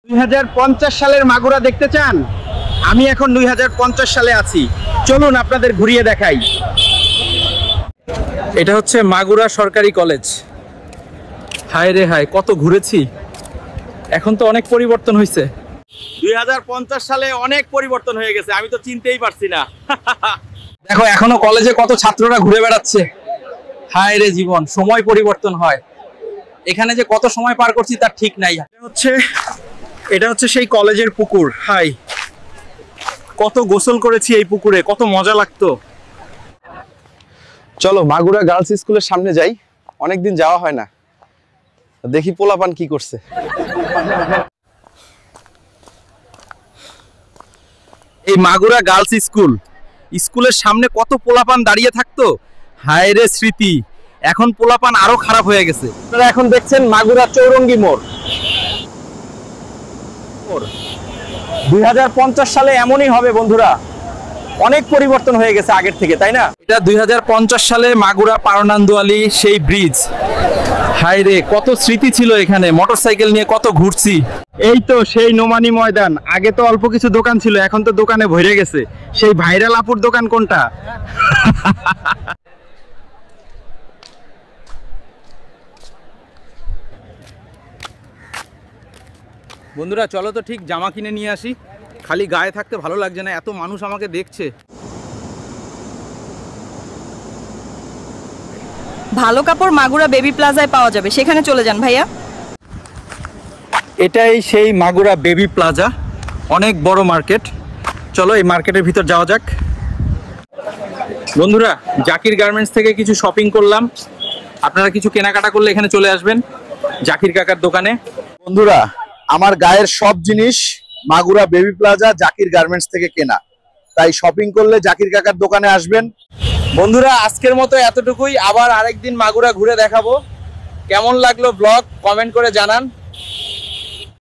2050 সালের মাগুরা দেখতে চান? আমি এখন 2050 সালে আছি, চলুন আপনাদের ঘুরিয়ে দেখাই। এটা হচ্ছে মাগুরা সরকারি কলেজ। হায় রে হায়, কত ঘুরেছি। এখন তো অনেক পরিবর্তন হয়েছে। 2050 সালে অনেক পরিবর্তন হয়ে গেছে, আমি তো চিনতেই পারছি না। দেখো এখনো কলেজে কত ছাত্ররা ঘুরে বেড়াচ্ছে। হায় রে জীবন, সময় পরিবর্তন হয়। এখানে যে কত সময় পার করছি তার ঠিক নাই। এটা হচ্ছে সেই কলেজের পুকুর। হাই, কত গোসল করেছি এই পুকুরে, কত মজা লাগতো। চলো মাগুরা গার্লস স্কুলের সামনে যাই, অনেকদিন যাওয়া হয় না, দেখি পোলাপান কি করছে। এই মাগুরা গার্লস স্কুল, স্কুলের সামনে কত পোলাপান দাঁড়িয়ে থাকতো। হায় রে স্মৃতি, এখন পোলাপান আরো খারাপ হয়ে গেছে। আপনারা এখন দেখছেন মাগুরা চৌরঙ্গি মোড়। 2050 সালে এমনই হবে বন্ধুরা, অনেক পরিবর্তন হয়ে গেছে আগের থেকে, তাই না? এটা 2050 সালে মাগুরা পারনান্দুয়ালি সেই ব্রিজ। হায় রে, কত স্মৃতি ছিল এখানে, মোটরসাইকেল নিয়ে কত ঘুরছি। এই তো সেই নোমানি ময়দান। আগে তো অল্প কিছু দোকান ছিল, এখন তো দোকানে ভরে গেছে। সেই ভাইরাল আপুর দোকান কোনটা? বন্ধুরা চলো তো ঠিক জামা কিনে নিয়ে আসি, খালি গায়ে থাকতে ভালো লাগছে না, এত মানুষ আমাকে দেখছে। ভালো কাপড় মাগুরা বেবি প্লাজায় পাওয়া যাবে, সেখানে চলে যান ভাইয়া। এটাই সেই মাগুরা বেবি প্লাজা, অনেক বড় মার্কেট। চলো এই মার্কেটের ভিতর যাওয়া যাক। বন্ধুরা জাকির গার্মেন্টস থেকে কিছু শপিং করলাম, আপনারা কিছু কেনাকাটা করলে এখানে চলে আসবেন জাকির কাকার দোকানে। বন্ধুরা আমার গায়ের সব জিনিস Magura baby plaza Zakir garments থেকে কেনা, তাই শপিং করলে জাকির কাকার দোকানে আসবেন। বন্ধুরা আজকের মতো এতটুকুই, আবার আরেকদিন মাগুরা ঘুরে দেখাবো। কেমন লাগলো ব্লগ কমেন্ট করে জানান।